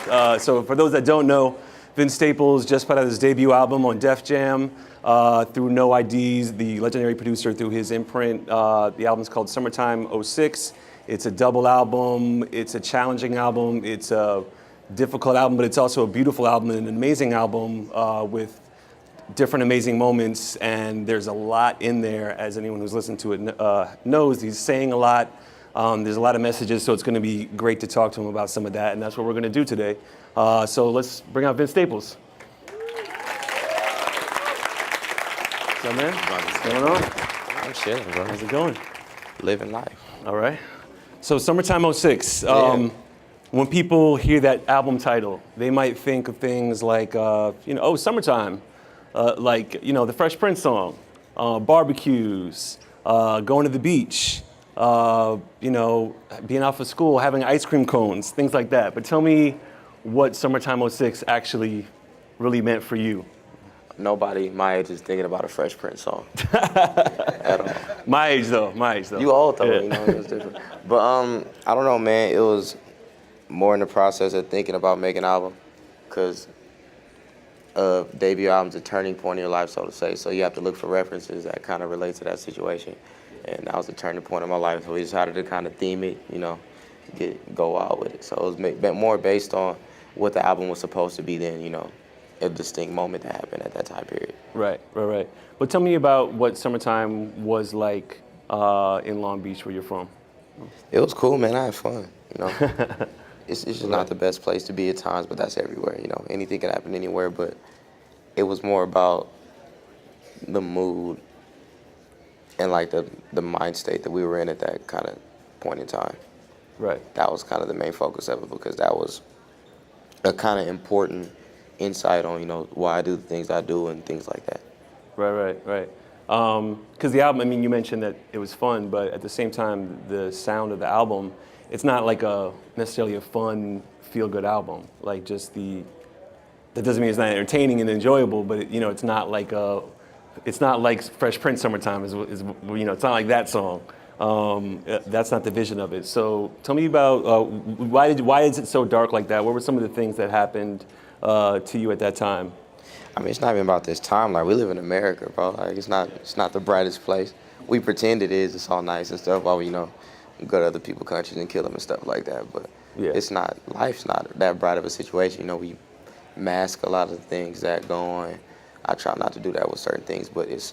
So for those that don't know, Vince Staples just put out his debut album on Def Jam through No IDs, the legendary producer through his imprint. The album's called Summertime '06. It's a double album. It's a challenging album. It's a difficult album, but it's also a beautiful album and an amazing album with different amazing moments. And there's a lot in there, as anyone who's listened to it knows. He's saying a lot. There's a lot of messages, so it's going to be great to talk to him about some of that, and that's what we're going to do today. So let's bring out Vince Staples. What's up, man? What's going on? I'm chilling, bro. How's it going? Living life. All right. So Summertime '06. When people hear that album title, they might think of things like, oh, summertime, like, the Fresh Prince song, barbecues, going to the beach, being out for school, having ice cream cones, things like that. But tell me what Summertime '06 actually really meant for you. Nobody my age is thinking about a Fresh Prince song at all. My age though. You old though, Yeah. it was different. But I don't know, man. It was more in the process of thinking about making an album, because debut album's a turning point in your life, so to say. So you have to look for references that kind of relate to that situation. And that was the turning point in my life. So we decided to kind of theme it, go out with it. So it was more based on what the album was supposed to be than, a distinct moment that happened at that time period. Right. But tell me about what summertime was like in Long Beach, where you're from. It was cool, man. I had fun, It's just not the best place to be at times, but that's everywhere, Anything can happen anywhere, but it was more about the mood and like the mind state that we were in at that kind of point in time. Right. That was kind of the main focus of it, because that was a kind of important insight on, why I do the things I do and things like that. Right. Because the album, you mentioned that it was fun, but at the same time, the sound of the album, it's not like necessarily a fun, feel-good album. Like that doesn't mean it's not entertaining and enjoyable, but it's not like it's not like Fresh Prince Summertime is it's not like that song. That's not the vision of it. So tell me about why is it so dark like that? What were some of the things that happened to you at that time? It's not even about this time. Like, we live in America, bro. Like, it's not the brightest place. We pretend it is. It's all nice and stuff while we go to other people's countries and kill them and stuff like that. But It's not. Life's not that bright of a situation. We mask a lot of the things that go on. I try not to do that with certain things, but it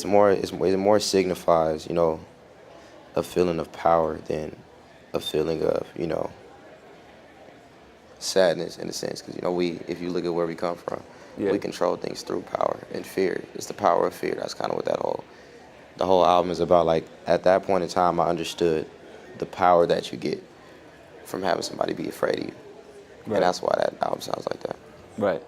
more signifies, a feeling of power than a feeling of, sadness in a sense. Because, if you look at where we come from, we control things through power and fear. It's the power of fear. That's kind of what the whole album is about. Like, at that point in time, I understood the power that you get from having somebody be afraid of you. Right. And that's why that album sounds like that. Right.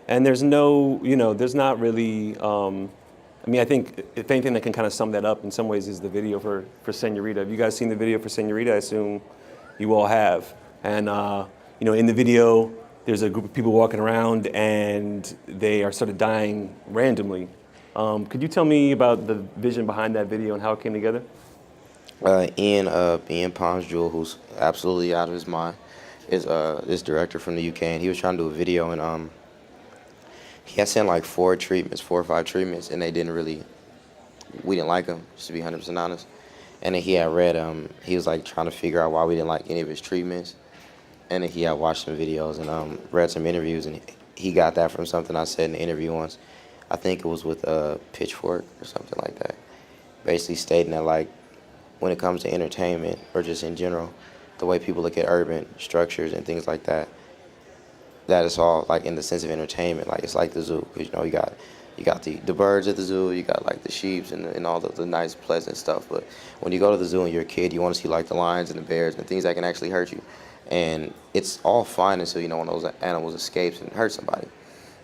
And there's no, there's not really, I think if anything that can kind of sum that up in some ways is the video for Señorita. Have you guys seen the video for Señorita? I assume you all have. And, in the video, there's a group of people walking around and they are sort of dying randomly. Could you tell me about the vision behind that video and how it came together? Ian Palms Jewell, who's absolutely out of his mind, is this director from the UK, and he was trying to do a video, and he had sent like 4 or 5 treatments, and we didn't like them, just to be 100% honest. And then he had read, he was like trying to figure out why we didn't like any of his treatments, and then he had watched some videos and read some interviews, and he got that from something I said in the interview once. I think it was with Pitchfork or something like that, basically stating that, like, when it comes to entertainment or just in general, the way people look at urban structures and things like that, that is all like in the sense of entertainment. Like, it's like the zoo, because you got the birds at the zoo, you got like the sheep and all the nice pleasant stuff. But when you go to the zoo and you're a kid, you want to see like the lions and the bears and things that can actually hurt you. And it's all fine until one of those animals escapes and hurts somebody.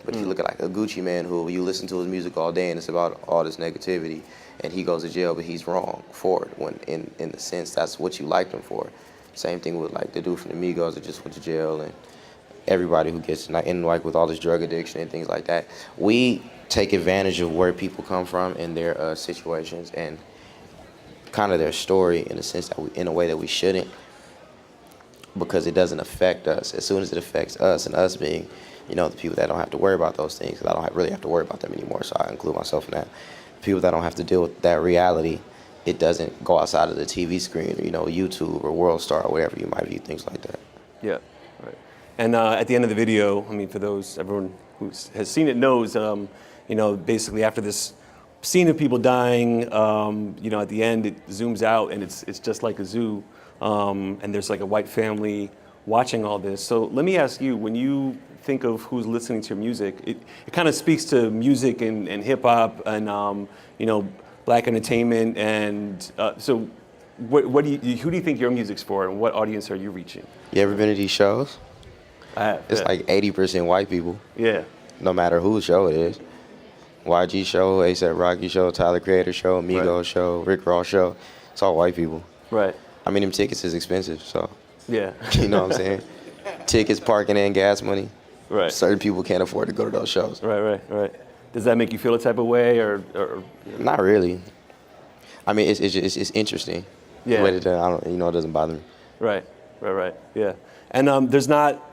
But you look at like a Gucci Man who you listen to his music all day and it's about all this negativity, and he goes to jail, but he's wrong for it, when in the sense that's what you liked him for. Same thing with like the dude from the Migos that just went to jail, and everybody who gets in, like with all this drug addiction and things like that. We take advantage of where people come from in their situations, and kind of their story in a sense that in a way that we shouldn't, because it doesn't affect us. As soon as it affects us, and us being, the people that don't have to worry about those things, 'cause I don't really have to worry about them anymore, so I include myself in that. People that don't have to deal with that reality, it doesn't go outside of the TV screen or, YouTube or World Star or whatever you might view things like that. Yeah, right. And at the end of the video, I mean, for everyone who has seen it knows, basically after this scene of people dying, at the end it zooms out and it's just like a zoo, and there's like a white family watching all this. So let me ask you, when you think of who's listening to your music, it kind of speaks to music and hip hop and black entertainment, and so who do you think your music's for, and what audience are you reaching? You ever been to these shows? I have. It's like 80% white people, Yeah. no matter whose show it is. YG show, A$AP Rocky show, Tyler Creator show, Migos Right. show, Rick Ross show. It's all white people. Right. I mean, them tickets is expensive, so Yeah. you know what I'm saying? Tickets, parking, and gas money. Right. Certain people can't afford to go to those shows. Right. Does that make you feel a type of way, or Not really. I mean, it's interesting. Yeah. But it doesn't bother me. Right. Yeah. And there's not,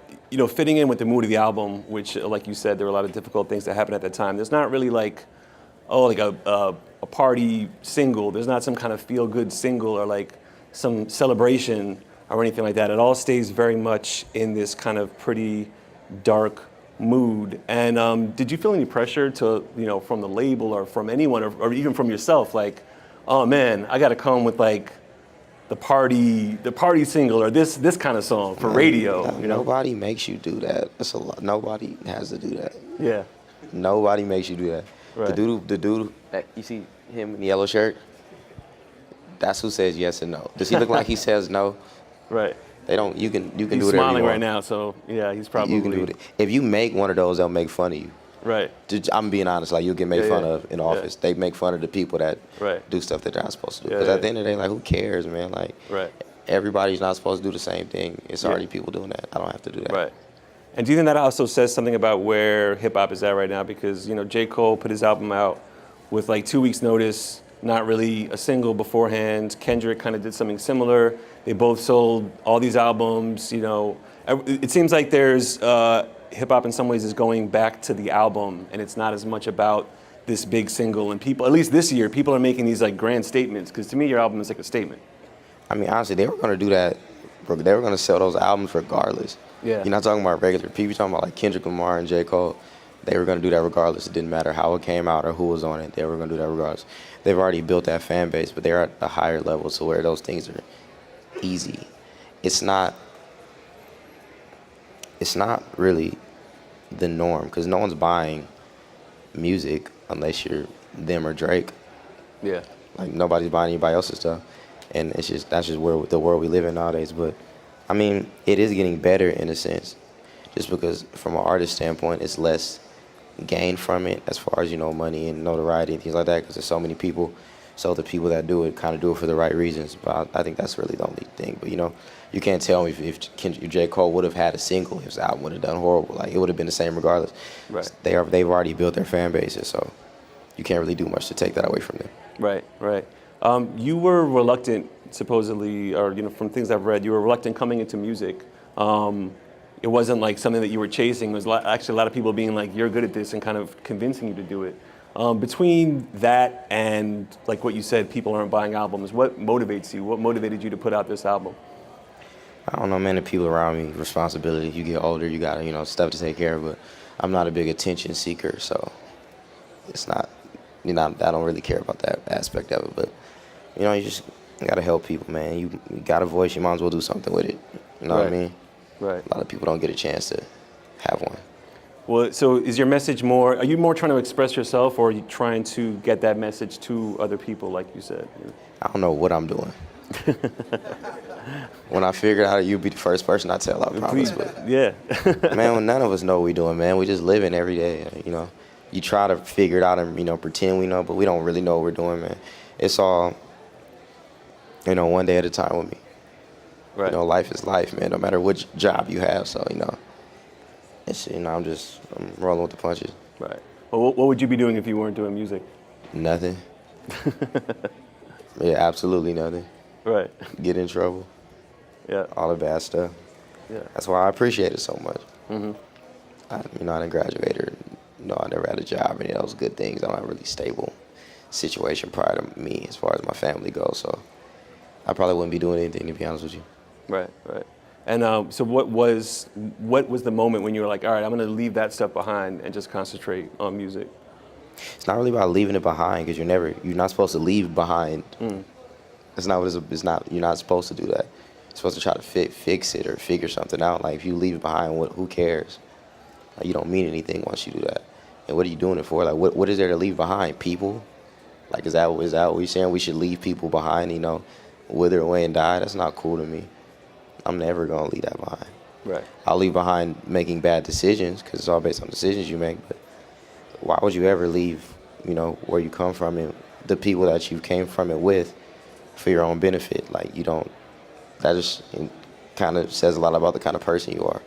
fitting in with the mood of the album, which, like you said, there were a lot of difficult things that happened at that time. There's not really like a party single. There's not some kind of feel-good single or like some celebration or anything like that. It all stays very much in this kind of pretty dark mood. And did you feel any pressure to, from the label or from anyone or even from yourself, like, oh man, I got to come with like the party single or this kind of song for radio? Nobody makes you do that. That's a lot. Nobody has to do that. Yeah. Nobody makes you do that. Right. The dude that you see him in the yellow shirt, that's who says yes and no. Does he look like he says no? Right. They don't. You can He's do whatever smiling you want. right now, so yeah, he's probably. You can do it. If you make one of those, they'll make fun of you. Right. I'm being honest. Like, you'll get made fun of in the Yeah. office. They make fun of the people that Right. do stuff that they're not supposed to do. Yeah, Because yeah. at the end of the day, like, who cares, man? Like, Right. everybody's not supposed to do the same thing. It's Yeah. already people doing that. I don't have to do that. Right. And do you think that also says something about where hip hop is at right now? Because J. Cole put his album out with like 2 weeks notice, not really a single beforehand. Kendrick kind of did something similar. They both sold all these albums. It seems like there's hip hop in some ways is going back to the album, and it's not as much about this big single. And people, at least this year, people are making these like grand statements. Because to me, your album is like a statement. I mean, honestly, they were going to do that. They were going to sell those albums regardless. Yeah. You're not talking about regular people. You're talking about like Kendrick Lamar and J. Cole. They were going to do that regardless. It didn't matter how it came out or who was on it. They were going to do that regardless. They've already built that fan base, but they're at a higher level to where those things are easy. It's not really the norm, because no one's buying music unless you're them or Drake. Yeah. Like, nobody's buying anybody else's stuff, and that's just where the world we live in nowadays. But I mean, it is getting better in a sense, just because from an artist standpoint, it's less gain from it as far as money and notoriety and things like that, because there's so many people. So the people that do it kind of do it for the right reasons. But I think that's really the only thing. But you can't tell me if J. Cole would have had a single, if his album would have done horrible. Like, it would have been the same regardless. Right. They've already built their fan bases, so you can't really do much to take that away from them. Right. You were reluctant, supposedly, or from things I've read, you were reluctant coming into music. It wasn't like something that you were chasing. It was actually a lot of people being like, "You're good at this," and kind of convincing you to do it. Between that and like what you said, people aren't buying albums. What motivates you? What motivated you to put out this album? I don't know, man. The people around me, responsibility. You get older, you got stuff to take care of. But I'm not a big attention seeker, so it's not. I don't really care about that aspect of it. But you just gotta help people, man. You got a voice, you might as well do something with it. You know what I mean? Right. A lot of people don't get a chance to have one. Well, so is your message more? Are you more trying to express yourself, or are you trying to get that message to other people, like you said? I don't know what I'm doing. When I figure out, you'll be the first person I tell, I promise. But, Yeah. man, none of us know what we're doing, man. We just living every day, You try to figure it out and, pretend we know, but we don't really know what we're doing, man. It's all, one day at a time with me. Right. Life is life, man, no matter which job you have. So, it's, I'm rolling with the punches. Right. Well, what would you be doing if you weren't doing music? Nothing. Yeah, absolutely nothing. Right. Get in trouble, Yeah. all the bad stuff. Yeah. That's why I appreciate it so much. Mm-hmm. I didn't graduate or, I never had a job or any of those good things. I'm not really stable situation prior to me as far as my family goes. So I probably wouldn't be doing anything, to be honest with you. Right. Right. And so what was the moment when you were like, all right, I'm going to leave that stuff behind and just concentrate on music? It's not really about leaving it behind because you're not supposed to leave behind. It's not what it's not. You're not supposed to do that. You're supposed to try to fix it or figure something out. Like if you leave it behind, who cares? Like, you don't mean anything once you do that. And what are you doing it for? Like what is there to leave behind? People? Like is that what you're saying? We should leave people behind? Wither away and die? That's not cool to me. I'm never gonna leave that behind. Right. I'll leave behind making bad decisions because it's all based on decisions you make. But why would you ever leave, where you come from and the people that you came from it with for your own benefit? Like you don't. That just kind of says a lot about the kind of person you are.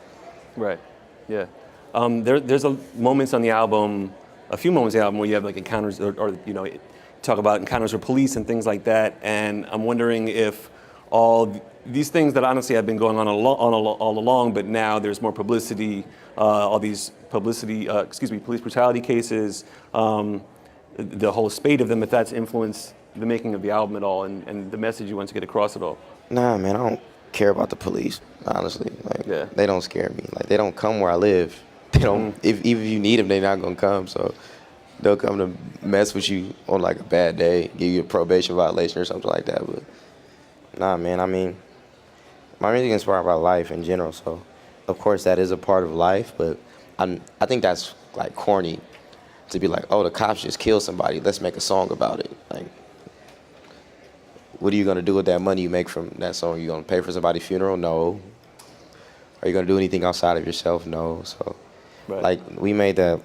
Right. Yeah. There's moments on the album, a few moments on the album where you have like encounters or talk about encounters with police and things like that. And I'm wondering if all these things that honestly have been going on all along, but now there's more publicity, all these police brutality cases, the whole spate of them, if that's influenced the making of the album at all and the message you want to get across at all. Nah, man, I don't care about the police, honestly. Like, Yeah. They don't scare me. Like, they don't come where I live. They don't, even if you need them, they're not gonna come, so they'll come to mess with you on like a bad day, give you a probation violation or something like that, but nah, man, I mean, my music is inspired by life in general, so of course that is a part of life, but I think that's like corny to be like, oh, the cops just killed somebody, let's make a song about it. Like, what are you gonna do with that money you make from that song? You gonna pay for somebody's funeral? No. Are you gonna do anything outside of yourself? No. So, Right. like, we made that.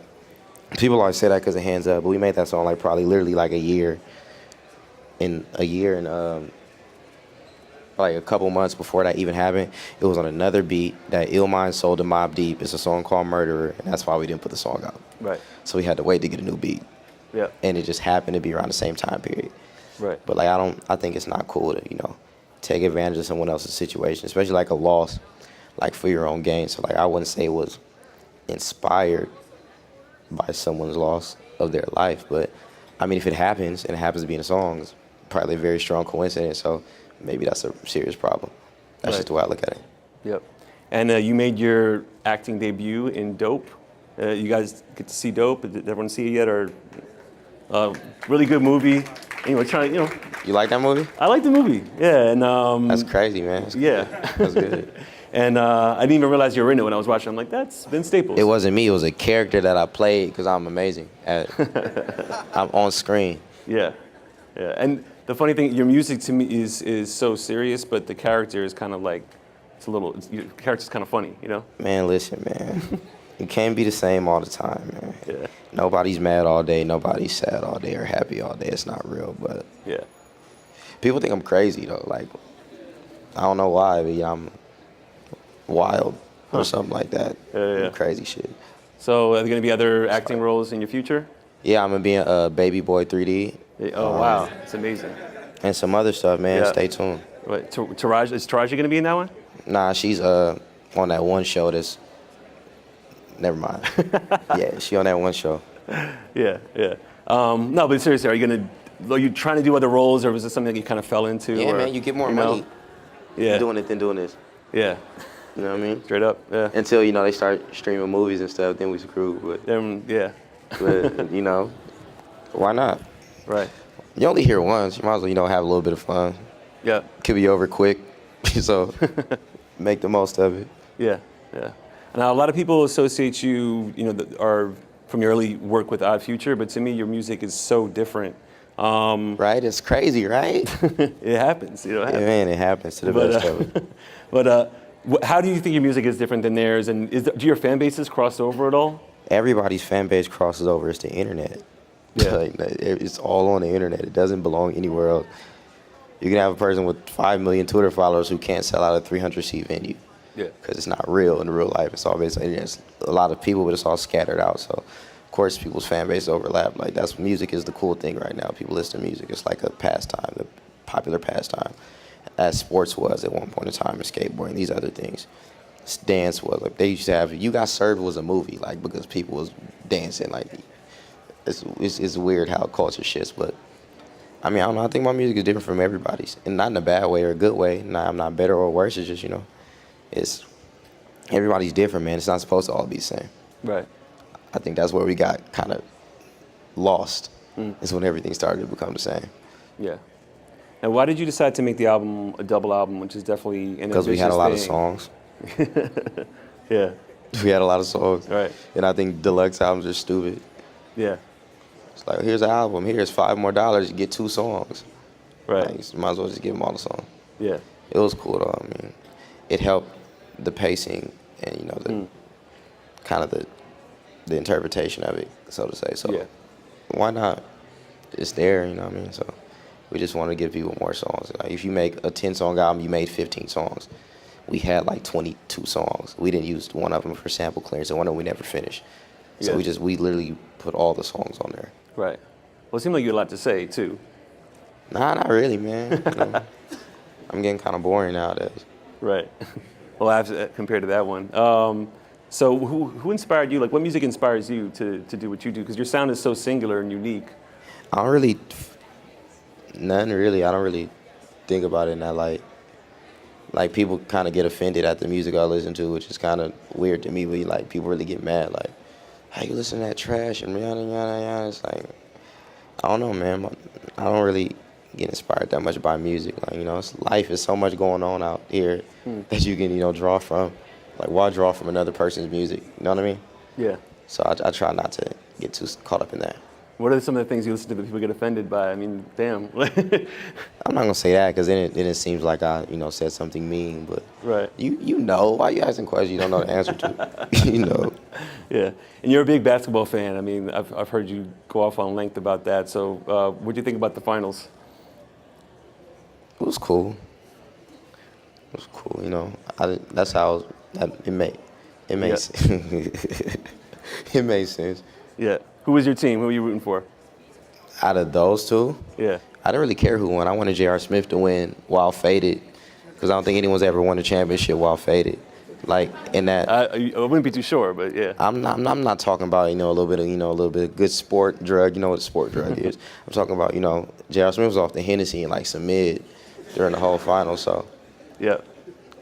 People always say that because of Hands Up, but we made that song like probably literally like a year and like a couple months before that even happened. It was on another beat that Illmind sold to Mobb Deep. It's a song called Murderer, and that's why we didn't put the song out. Right. So we had to wait to get a new beat, Yeah. and it just happened to be around the same time period. Right. But like I think it's not cool to take advantage of someone else's situation, especially like a loss, like for your own gain. So like I wouldn't say it was inspired by someone's loss of their life, but I mean if it happens and it happens to be in a song, it's probably a very strong coincidence. So maybe that's a serious problem. That's Right. just the way I look at it. Yep. And you made your acting debut in Dope. You guys get to see Dope? Did everyone see it yet? Or really good movie. Anyway, You like that movie? I like the movie. Yeah, and That's crazy, man. That's yeah. That's good. And I didn't even realize you were in it when I was watching. I'm like, that's Vince Staples. It wasn't me. It was a character that I played because I'm amazing at. I'm on screen. Yeah, yeah. And the funny thing, your music to me is so serious, but the character is kind of like your character's kind of funny, Man, listen, man. You can't be the same all the time, man. Yeah. Nobody's mad all day. Nobody's sad all day or happy all day. It's not real, but Yeah. people think I'm crazy though. Like, I don't know why, but yeah, I'm wild or something like that. Yeah. Crazy shit. So are there going to be other acting roles in your future? Yeah, I'm gonna be in Baby Boy 3D. Oh, wow. It's amazing. And some other stuff, man. Yeah. Stay tuned. What, Taraji, is Taraji going to be in that one? Nah, she's on that one show that's. Never mind. Yeah, she on that one show. Yeah. No, but seriously, are you trying to do other roles, or was this something that you kind of fell into? Yeah, or, man, you get more money Yeah. doing it than doing this. Yeah. You know what I mean? Straight up. Yeah. Until, they start streaming movies and stuff, then we screwed. Yeah. But, why not? Right. You only hear once. You might as well, have a little bit of fun. Yeah. Could be over quick. So make the most of it. Yeah. Now, a lot of people associate you, that are from your early work with Odd Future, but to me, your music is so different. Right? It's crazy, right? It happens, Yeah, man, it happens to the best of it. But how do you think your music is different than theirs? And do your fan bases cross over at all? Everybody's fan base crosses over. It's the internet. Yeah. Like, it's all on the internet. It doesn't belong anywhere else. You can have a person with 5 million Twitter followers who can't sell out a 300-seat venue. Yeah. Because it's not real in real life. It's all based on the internet. It's a lot of people, but it's all scattered out. So, of course, people's fan base overlap. Like, music is the cool thing right now. People listen to music. It's like a pastime. popular pastime, as sports was at one point in time, and skateboarding, these other things. Dance was like they used to have. You Got Served was a movie, like because people was dancing. Like it's weird how culture shifts, but I mean I don't know. I think my music is different from everybody's, and not in a bad way or a good way. I'm not better or worse. It's just it's everybody's different, man. It's not supposed to all be the same. Right. I think that's where we got kind of lost. Is when everything started to become the same. Yeah. And why did you decide to make the album a double album, which is definitely an Because we had a lot of thing? songs. Yeah. We had a lot of songs. Right. And I think deluxe albums are stupid. Yeah. It's like, here's an album. Here's $5 more. You get 2 songs. Right. Like, you might as well just give them all the songs. Yeah. It was cool though. I mean, it helped the pacing and the kind of the interpretation of it, so to say. So Yeah. why not? It's there, you know what I mean? So we just want to give people more songs. Like if you make a 10-song album, you made 15 songs. We had like 22 songs. We didn't use one of them for sample clearance, and one of them we never finished. So Yeah. we literally put all the songs on there. Right. Well, it seemed like you had a lot to say, too. Nah, not really, man. I'm getting kind of boring nowadays. Right. Well, compared to that one. So who inspired you? Like, what music inspires you to do what you do? Because your sound is so singular and unique. None really. I don't really think about it in that light. Like, people kind of get offended at the music I listen to, which is kind of weird to me, but like, people really get mad. Like, how you listen to that trash and yada, yada, yada. It's like, I don't know, man. I don't really get inspired that much by music. Like, life is so much going on out here that you can, draw from. Like, why draw from another person's music? You know what I mean? Yeah. So I try not to get too caught up in that. What are some of the things you listen to that people get offended by? I mean, damn. I'm not gonna say that because then it seems like I, said something mean. But Right. you know, why you asking questions you don't know the answer to? Yeah. And you're a big basketball fan. I mean, I've heard you go off on length about that. So what do you think about the finals? It was cool. It was cool. That's how it made sense. It made sense. Yeah. Who was your team? Who were you rooting for? Out of those two, Yeah. I didn't really care who won. I wanted J.R. Smith to win while faded, because I don't think anyone's ever won a championship while faded. Like in that, I wouldn't be too sure, but yeah. I'm not talking about a little bit of good sport drug. You know what a sport drug is. I'm talking about J.R. Smith was off the Hennessy and like some mid during the whole final. So Yeah.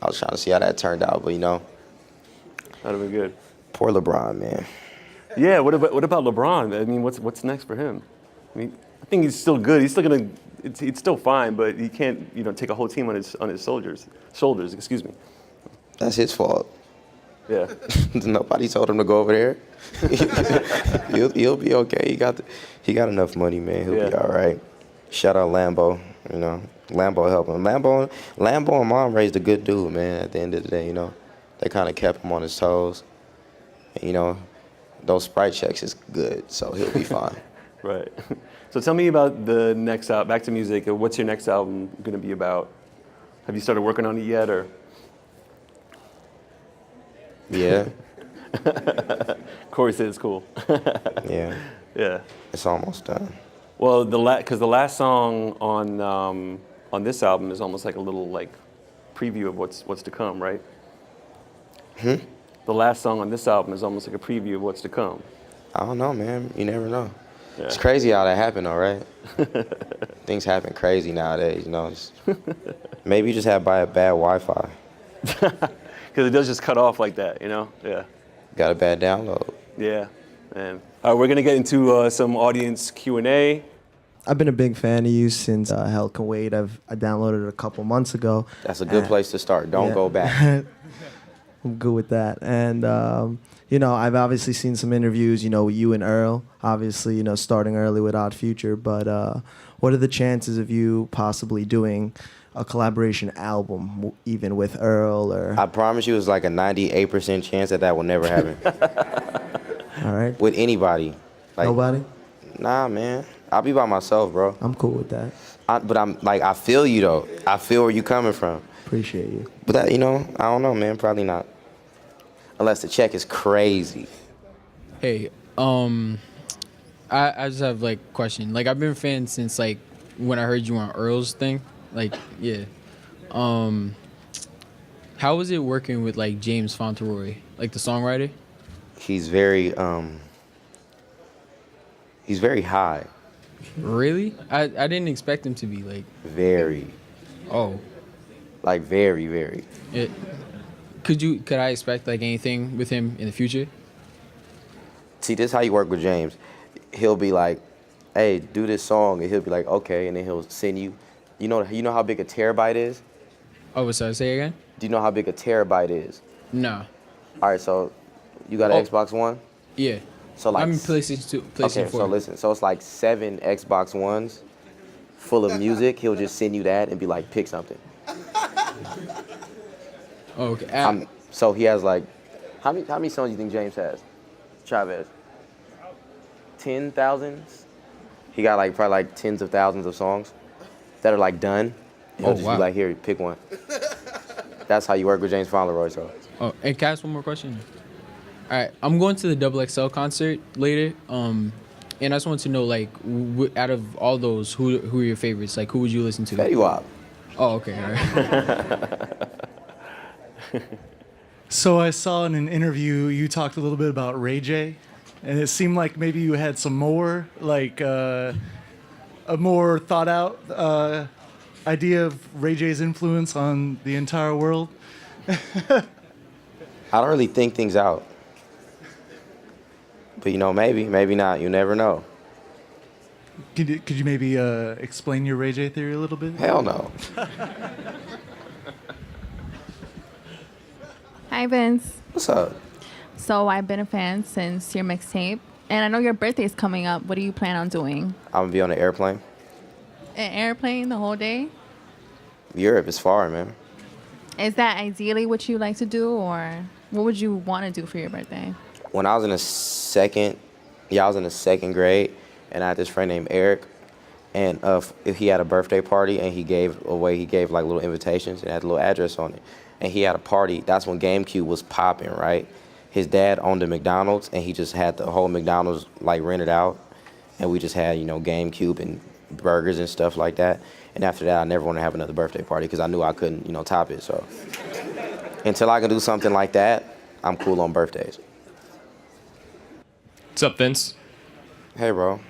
I was trying to see how that turned out, but That'd have been good. poor LeBron, man. Yeah. What about LeBron? I mean, what's next for him? I mean, I think he's still good. He's still gonna. It's still fine, but he can't take a whole team on his shoulders. Excuse me. That's his fault. Yeah. Nobody told him to go over there. He'll be okay. He got enough money, man. He'll be all right. Shout out Lambo. Lambo helped him. Lambo and Mom raised a good dude, man. At the end of the day, they kind of kept him on his toes. And, those Sprite checks is good, so he'll be fine. Right. So tell me about the next album. Back to music. What's your next album going to be about? Have you started working on it yet, or? Yeah. Corey said it's cool. Yeah. Yeah. It's almost done. Well, because the last song on this album is almost like a little preview of what's to come, right? The last song on this album is almost like a preview of what's to come. I don't know, man. You never know. Yeah. It's crazy how that happened, though, right? Things happen crazy nowadays, Maybe you just have bad Wi-Fi. Because it does just cut off like that, Yeah. Got a bad download. Yeah. And all right, we're gonna get into some audience Q&A. I've been a big fan of you since Hell Can Wait. I downloaded it a couple months ago. That's a good place to start. Don't go back. I'm good with that. And, I've obviously seen some interviews, with you and Earl, obviously, starting early with Odd Future. But what are the chances of you possibly doing a collaboration album, even with Earl? Or I promise you it's like a 98% chance that will never happen. All right. With anybody. Nobody? Nah, man. I'll be by myself, bro. I'm cool with that. But I feel you, though. I feel where you coming from. Appreciate you. But that, I don't know, man. Probably not. Unless the check is crazy. Hey, I just have a question. I've been a fan since when I heard you on Earl's thing. Like, yeah. How was it working with like James Fauntleroy, like the songwriter? He's very high, Really? I didn't expect him to be like. very, Oh. like very, very. It, could I expect like anything with him in the future? See, this is how you work with James. He'll be like, "Hey, do this song," and he'll be like, "Okay," and then he'll send you. You know how big a terabyte is? Oh, sorry, say again? Do you know how big a terabyte is? No. All right, so you got an Oh. Xbox One? Yeah. So like I'm in PlayStation 2, PlayStation okay, 4. so listen, so it's like 7 Xbox Ones full of music. He'll just send you that and be like, "Pick something." Oh, okay. So he has like, how many songs do you think James has? Chavez. 10,000. He got like probably like tens of thousands of songs that are like done. And he'll just wow. be like, "Here, pick one." That's how you work with James Fauntleroy. So Oh, and can I ask one more question? All right, I'm going to the Double XL concert later. And I just want to know, like, out of all those, who are your favorites? Like, who would you listen to? Fetty Wap. Oh, okay, all right. So I saw in an interview you talked a little bit about Ray J, and it seemed like maybe you had some more, like a more thought out idea of Ray J's influence on the entire world. I don't really think things out. But maybe not. You never know. Could you maybe explain your Ray J theory a little bit? Hell no. Hi, Vince. What's up? So I've been a fan since your mixtape, and I know your birthday's coming up. What do you plan on doing? I'm gonna be on an airplane. An airplane the whole day? Europe is far, man. Is that ideally what you like to do, or what would you want to do for your birthday? When I was in the second grade, and I had this friend named Eric, and he had a birthday party, and he gave like little invitations and had a little address on it, and he had a party. That's when GameCube was popping, right? His dad owned a McDonald's, and he just had the whole McDonald's like rented out, and we just had GameCube and burgers and stuff like that. And after that, I never want to have another birthday party because I knew I couldn't top it. So until I can do something like that, I'm cool on birthdays. What's up, Vince? Hey, bro.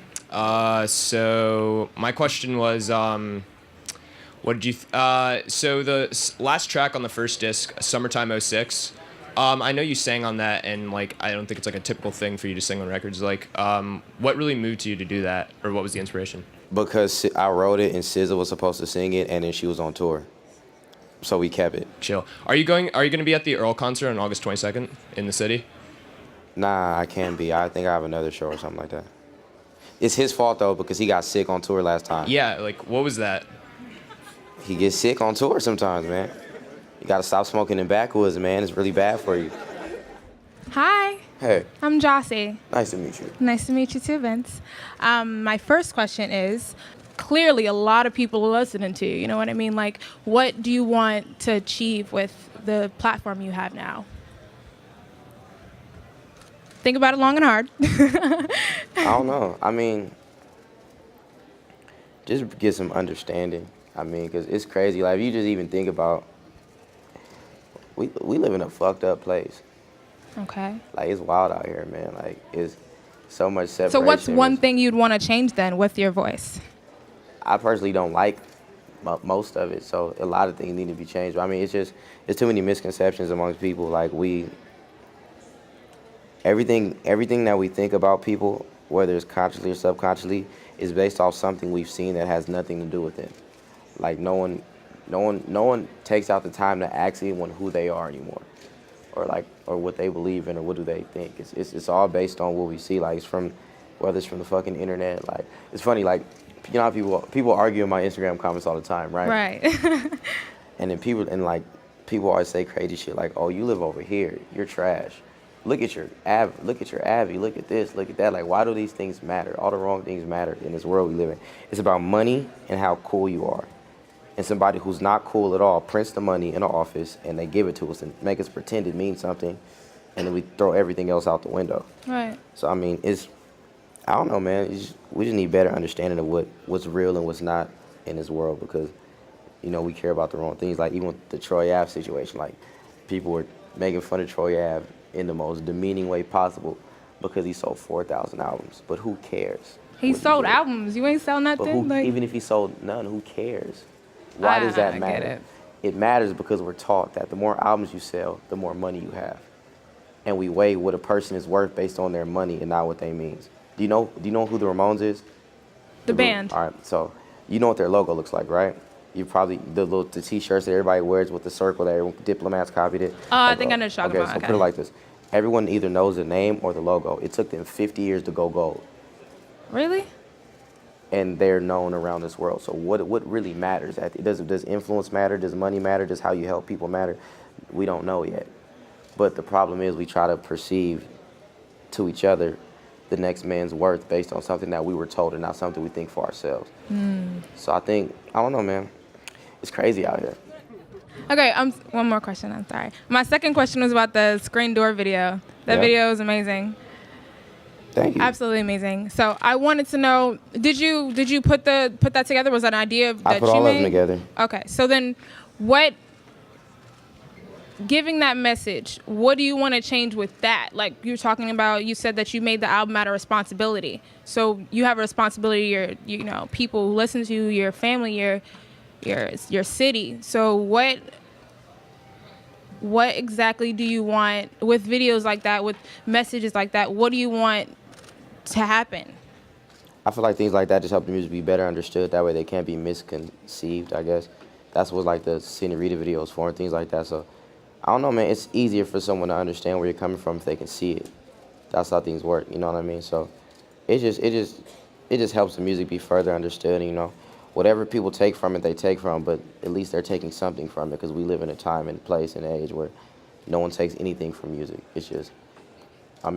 So my question was, what did you? So the last track on the first disc, "Summertime '06." I know you sang on that, and like I don't think it's like a typical thing for you to sing on records. Like, what really moved you to do that, or what was the inspiration? Because I wrote it and SZA was supposed to sing it, and then she was on tour, so we kept it. Chill. Are you going to be at the Earl concert on August 22nd in the city? Nah, I can't be. I think I have another show or something like that. It's his fault though because he got sick on tour last time. Yeah. Like, what was that? He gets sick on tour sometimes, man. You gotta stop smoking in backwoods, man. It's really bad for you. Hi, Hey, I'm Jossie. nice to meet you. Nice to meet you too, Vince. My first question is, clearly a lot of people are listening to you, you know what I mean? Like, what do you want to achieve with the platform you have now? Think about it long and hard. I don't know. I mean, just get some understanding. I mean, because it's crazy. Like, if you just even think about, we live in a fucked up place. Okay. Like, it's wild out here, man. Like, it's so much separation. So what's one thing you'd want to change then with your voice? I personally don't like most of it, so a lot of things need to be changed. But, I mean, it's too many misconceptions amongst people. Like, everything that we think about people, whether it's consciously or subconsciously, is based off something we've seen that has nothing to do with it. Like, no one takes out the time to ask anyone who they are anymore, or what they believe in, or what do they think. It's all based on what we see. Like, whether it's from the fucking internet. Like, it's funny. Like, how people argue in my Instagram comments all the time, right? Right. And then people always say crazy shit like, "Oh, you live over here. You're trash. Look at your Abby. Look at this. Look at that." Like, why do these things matter? All the wrong things matter in this world we live in. It's about money and how cool you are. And somebody who's not cool at all prints the money in an office and they give it to us and make us pretend it means something, and then we throw everything else out the window. Right. So I mean, I don't know, man. We just need better understanding of what's real and what's not in this world, because you know, we care about the wrong things. Like even with the Troy Ave situation, like people were making fun of Troy Ave in the most demeaning way possible because he sold 4,000 albums. But who cares? He what sold did? albums. You ain't sell But nothing. even if he sold none, who cares? Why does that I matter? get it. It matters because we're taught that the more albums you sell, the more money you have. And we weigh what a person is worth based on their money and not what they means. Do you know who the Ramones is? The band. All right, so you know what their logo looks like, right? You probably the t-shirts that everybody wears with the circle that diplomats copied it. I think I know what you're talking okay, about. so Okay. put it like this: everyone either knows the name or the logo. It took them 50 years to go gold, Really? and they're known around this world. So what really matters? Does influence matter? Does money matter? Does how you help people matter? We don't know yet. But the problem is we try to perceive to each other the next man's worth based on something that we were told and not something we think for ourselves. So I don't know, man. It's crazy out here. Okay, one more question. I'm sorry. My second question was about the screen door video. That Yeah. video is amazing. Thank you. Absolutely amazing. So I wanted to know, did you put that together? Was that an idea that I put you all made? of them together. Okay. So then giving that message, what do you want to change with that? Like you're talking about, you said that you made the album out of responsibility. So you have a responsibility to your, people who listen to you, your family, your city. So what exactly do you want with videos like that, with messages like that? What do you want to happen? I feel like things like that just help the music be better understood. That way they can't be misconceived, I guess. That's what like the Senorita videos for and things like that. So I don't know, man. It's easier for someone to understand where you're coming from if they can see it. That's how things work. You know what I mean? So it just helps the music be further understood. And, whatever people take from it, they take from. But at least they're taking something from it because we live in a time and place and age where no one takes anything from music. It's just, but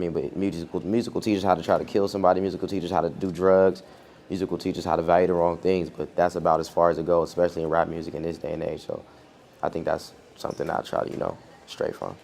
musical teachers how to try to kill somebody. Musical teachers how to do drugs. Musical teachers how to value the wrong things. But that's about as far as it goes, especially in rap music in this day and age. So I think that's something I try to, stray from.